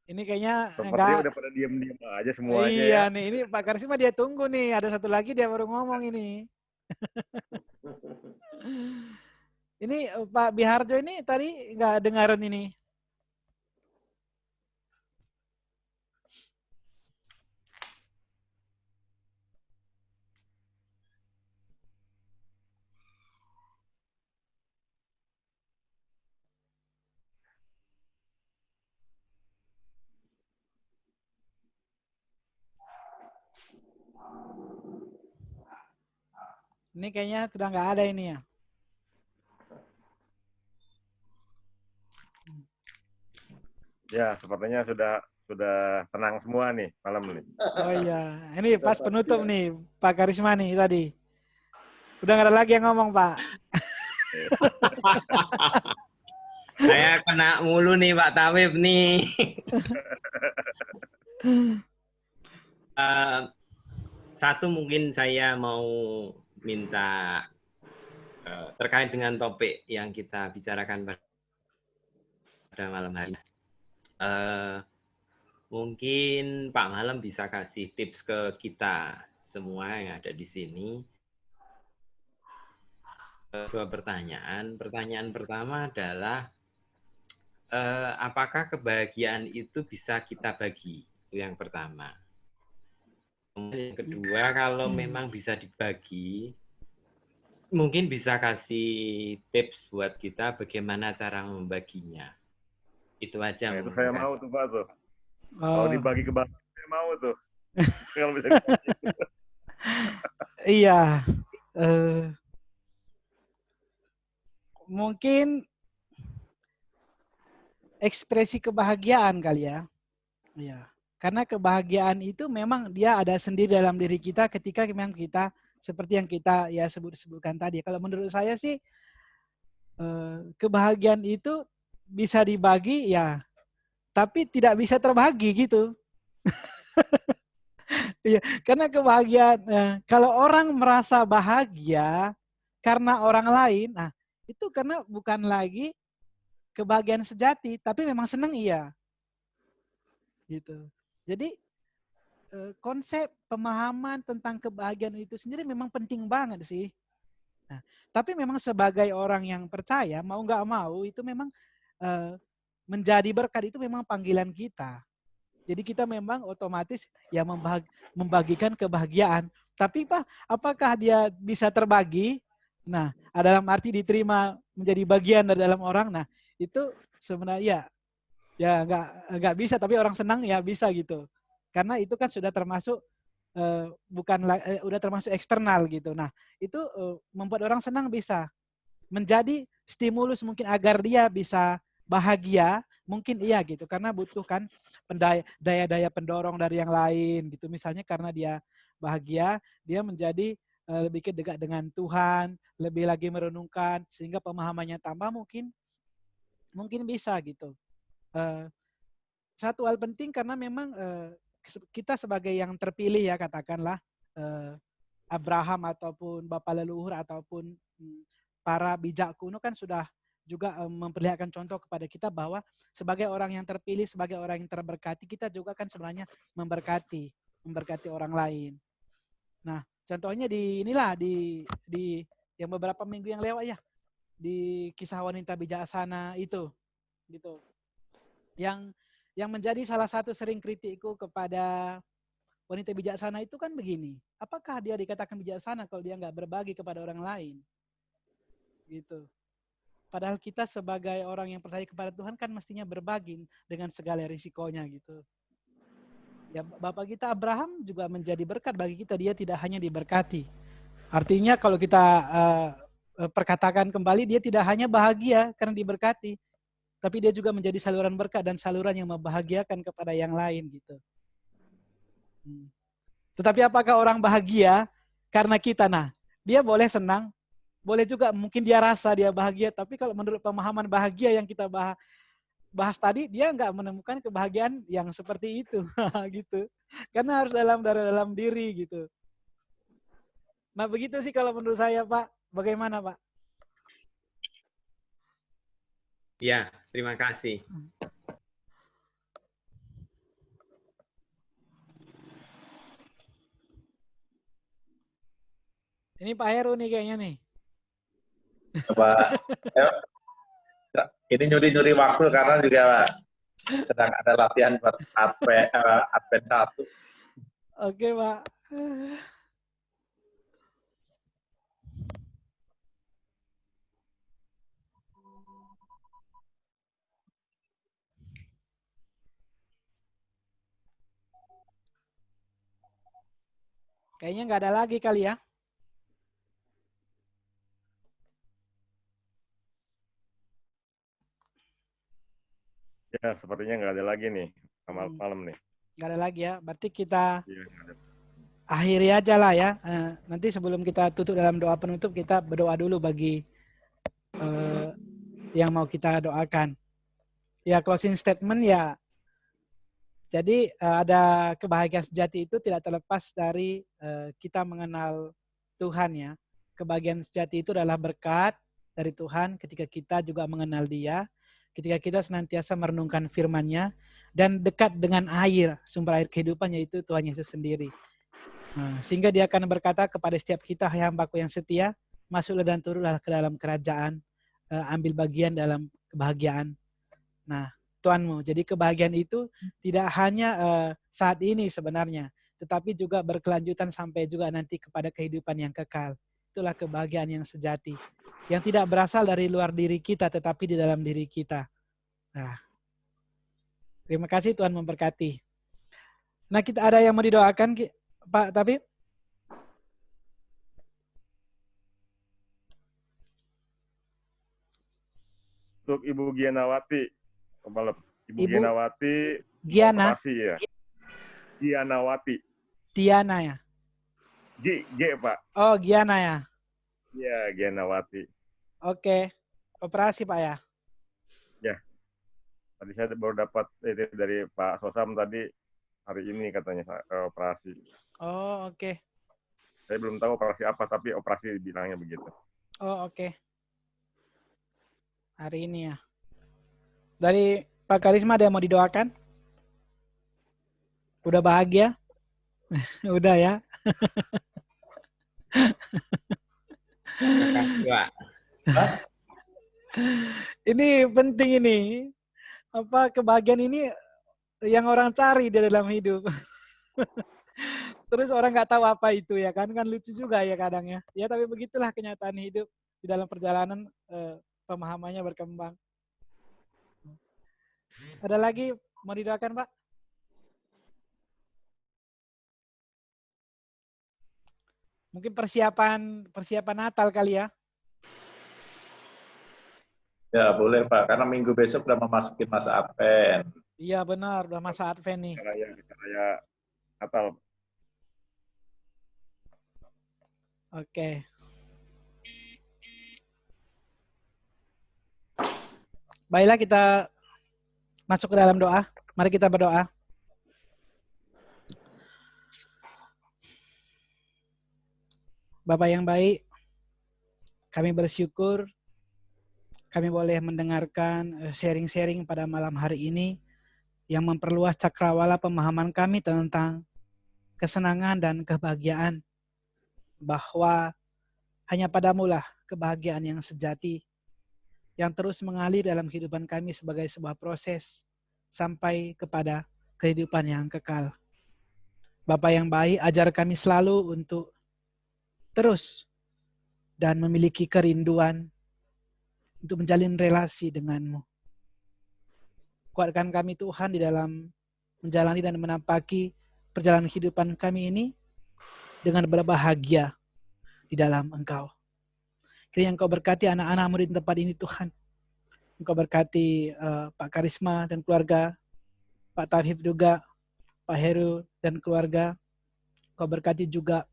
Ini kayaknya Sepertinya udah pada diem-diem aja semuanya iya ya. nih, ini Pak Karisma dia tunggu nih. Ada satu lagi dia baru ngomong ini. Ini Pak Biharjo ini tadi nggak dengaran ini. Ini kayaknya sudah nggak ada ini ya. Ya, sepertinya sudah tenang semua nih malam ini. Oh iya, ini pas penutup nih Pak Karisma nih tadi. Udah nggak ada lagi yang ngomong Pak. Saya kena mulu nih Pak Tawib nih. Satu mungkin saya mau minta terkait dengan topik yang kita bicarakan pada malam hari. Mungkin Pak Malam bisa kasih tips ke kita semua yang ada di sini. Dua pertanyaan. Pertanyaan pertama adalah apakah kebahagiaan itu bisa kita bagi? Itu yang pertama. Kemudian yang kedua, kalau memang bisa dibagi, mungkin bisa kasih tips buat kita bagaimana cara membaginya. Itu aja. Nah, itu saya mau tuh Pak tuh. Oh. Kalau dibagi ke bawah, saya mau tuh. Kalau bisa Iya. Mungkin ekspresi kebahagiaan kali ya. Iya. Karena kebahagiaan itu memang dia ada sendiri dalam diri kita ketika memang kita seperti yang kita ya sebutkan tadi. Kalau menurut saya sih kebahagiaan itu bisa dibagi ya, tapi tidak bisa terbagi gitu. Iya, karena kebahagiaan kalau orang merasa bahagia karena orang lain, nah itu karena bukan lagi kebahagiaan sejati, tapi memang senang iya. Gitu. Jadi konsep pemahaman tentang kebahagiaan itu sendiri memang penting banget sih. Nah, tapi memang sebagai orang yang percaya, mau nggak mau itu memang menjadi berkat itu memang panggilan kita. Jadi kita memang otomatis ya membagikan kebahagiaan. Tapi Pak, apakah dia bisa terbagi? Nah, dalam arti diterima menjadi bagian dari dalam orang. Nah, itu sebenarnya ya nggak bisa, tapi orang senang ya bisa gitu. Karena itu kan sudah termasuk udah termasuk eksternal gitu. Nah, itu membuat orang senang bisa menjadi stimulus mungkin agar dia bisa bahagia, mungkin iya gitu. Karena butuhkan daya-daya pendorong dari yang lain gitu. Misalnya karena dia bahagia, dia menjadi lebih dekat dengan Tuhan, lebih lagi merenungkan sehingga pemahamannya tambah mungkin bisa gitu. Satu hal penting karena memang kita sebagai yang terpilih ya katakanlah Abraham ataupun Bapak leluhur ataupun para bijak kuno kan sudah juga memperlihatkan contoh kepada kita bahwa sebagai orang yang terpilih, sebagai orang yang terberkati, kita juga kan sebenarnya memberkati orang lain. Nah, contohnya di yang beberapa minggu yang lewat ya, di kisah wanita bijaksana itu, gitu. Yang menjadi salah satu sering kritikku kepada wanita bijaksana itu kan begini, apakah dia dikatakan bijaksana kalau dia nggak berbagi kepada orang lain? Gitu. Padahal kita sebagai orang yang percaya kepada Tuhan kan mestinya berbagi dengan segala risikonya gitu. Ya, Bapak kita Abraham juga menjadi berkat bagi kita, dia tidak hanya diberkati. Artinya kalau kita perkatakan kembali, dia tidak hanya bahagia karena diberkati, tapi dia juga menjadi saluran berkat dan saluran yang membahagiakan kepada yang lain gitu. Tetapi apakah orang bahagia karena kita? Nah, dia boleh senang, boleh juga mungkin dia rasa dia bahagia, tapi kalau menurut pemahaman bahagia yang kita bahas tadi, dia nggak menemukan kebahagiaan yang seperti itu, gitu. Karena harus dalam diri gitu. Nah begitu sih kalau menurut saya Pak. Bagaimana Pak? Ya, terima kasih. Ini Pak Heru nih kayaknya nih. Coba ini nyuri-nyuri waktu karena juga sedang ada latihan buat Advent 1. Oke Pak. Kayaknya nggak ada lagi kali ya. Ya, sepertinya nggak ada lagi nih malam nih. Nggak ada lagi ya. Berarti kita Iya, akhiri aja lah ya. Nanti sebelum kita tutup dalam doa penutup, kita berdoa dulu bagi yang mau kita doakan. Ya closing statement ya. Jadi ada kebahagiaan sejati itu tidak terlepas dari kita mengenal Tuhan ya. Kebahagiaan sejati itu adalah berkat dari Tuhan ketika kita juga mengenal Dia, ketika kita senantiasa merenungkan firman-Nya dan dekat dengan air, sumber air kehidupan yaitu Tuhan Yesus sendiri. Nah, sehingga Dia akan berkata kepada setiap kita, hai hambaku yang setia, masuklah dan turunlah ke dalam kerajaan, ambil bagian dalam kebahagiaan. Nah, Tuhanmu. Jadi kebahagiaan itu tidak hanya saat ini sebenarnya, tetapi juga berkelanjutan sampai juga nanti kepada kehidupan yang kekal. Itulah kebahagiaan yang sejati, yang tidak berasal dari luar diri kita, tetapi di dalam diri kita. Nah, terima kasih Tuhan memberkati. Nah, kita ada yang mau didoakan, Pak Tabib? Untuk Ibu Gianawati, Ibu Gianawati, Giana. operasi ya. Gianawati. Tiana ya? G Pak. Oh, Giana ya? Iya, Gianawati. Oke, operasi Pak ya? Ya, tadi saya baru dapat dari Pak Sosam tadi, hari ini katanya operasi. Oh, oke. Saya belum tahu operasi apa, tapi operasi bilangnya begitu. Oh, oke. Hari ini ya. Dari Pak Karisma ada yang mau didoakan? Udah bahagia? Udah ya? Makasih, Pak. Ini penting ini. Apa kebahagiaan ini yang orang cari di dalam hidup. Terus orang nggak tahu apa itu ya kan lucu juga ya kadang ya. Ya tapi begitulah kenyataan hidup di dalam perjalanan pemahamannya berkembang. Ada lagi mau didoakan Pak? Mungkin persiapan Natal kali ya. Ya boleh Pak, karena minggu besok udah memasuki masa Advent. Iya benar, udah masa Advent nih. Kita raya Natal. Oke. Baiklah kita masuk ke dalam doa. Mari kita berdoa. Bapak yang baik, kami bersyukur kami boleh mendengarkan sharing-sharing pada malam hari ini yang memperluas cakrawala pemahaman kami tentang kesenangan dan kebahagiaan, bahwa hanya padamulah kebahagiaan yang sejati yang terus mengalir dalam kehidupan kami sebagai sebuah proses sampai kepada kehidupan yang kekal. Bapa yang baik, ajar kami selalu untuk terus dan memiliki kerinduan untuk menjalin relasi denganmu. Kuatkan kami Tuhan di dalam menjalani dan menampaki perjalanan kehidupan kami ini dengan berbahagia di dalam Engkau. Kiranya Engkau berkati anak-anakmu di tempat ini Tuhan. Engkau berkati Pak Karisma dan keluarga, Pak Tauhib juga, Pak Heru dan keluarga. Engkau berkati juga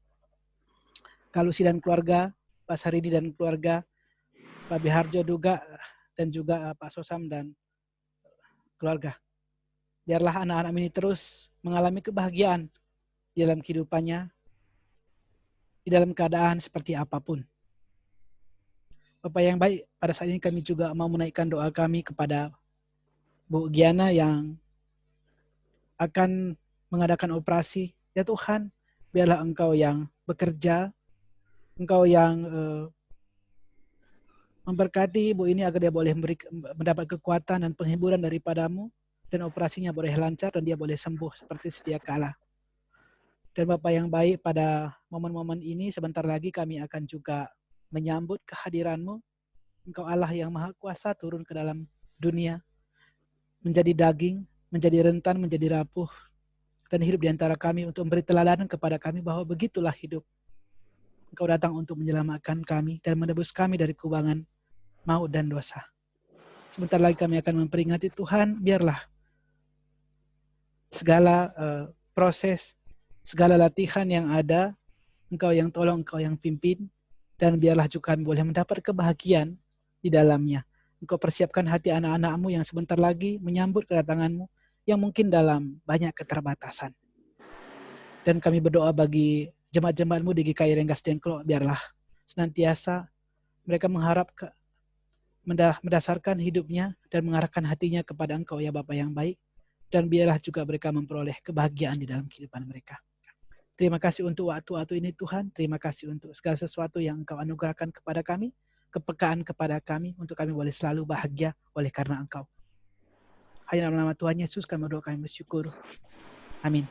Kak Lucy dan keluarga, Pak Saridi dan keluarga, Pak Biharjo juga, dan juga Pak Sosam dan keluarga. Biarlah anak-anak ini terus mengalami kebahagiaan di dalam kehidupannya, di dalam keadaan seperti apapun. Bapak yang baik, pada saat ini kami juga mau menaikkan doa kami kepada Bu Giana yang akan mengadakan operasi. Ya Tuhan, biarlah Engkau yang bekerja, Engkau yang memberkati ibu ini agar dia boleh mendapat kekuatan dan penghiburan daripadamu, dan operasinya boleh lancar dan dia boleh sembuh seperti sedia kala. Dan Bapak yang baik, pada momen-momen ini sebentar lagi kami akan juga menyambut kehadiran-Mu. Engkau Allah yang Maha Kuasa turun ke dalam dunia, menjadi daging, menjadi rentan, menjadi rapuh, dan hidup di antara kami untuk memberi teladan kepada kami bahwa begitulah hidup. Engkau datang untuk menyelamatkan kami dan menebus kami dari kubangan maut dan dosa. Sebentar lagi kami akan memperingati Tuhan, biarlah segala proses, segala latihan yang ada, Engkau yang tolong, Engkau yang pimpin, dan biarlah juga kami boleh mendapat kebahagiaan di dalamnya. Engkau persiapkan hati anak-anak-Mu yang sebentar lagi menyambut kedatangan-Mu yang mungkin dalam banyak keterbatasan. Dan kami berdoa bagi jemaat-jemaat-Mu di GKI Rengas Dengklok, biarlah senantiasa mereka mendasarkan hidupnya dan mengarahkan hatinya kepada Engkau ya Bapa yang baik, dan biarlah juga mereka memperoleh kebahagiaan di dalam kehidupan mereka. Terima kasih untuk waktu-waktu ini Tuhan, terima kasih untuk segala sesuatu yang Engkau anugerahkan kepada kami, kepekaan kepada kami, untuk kami boleh selalu bahagia oleh karena Engkau. Hanya dalam nama Tuhan Yesus kami berdoa, kami bersyukur. Amin.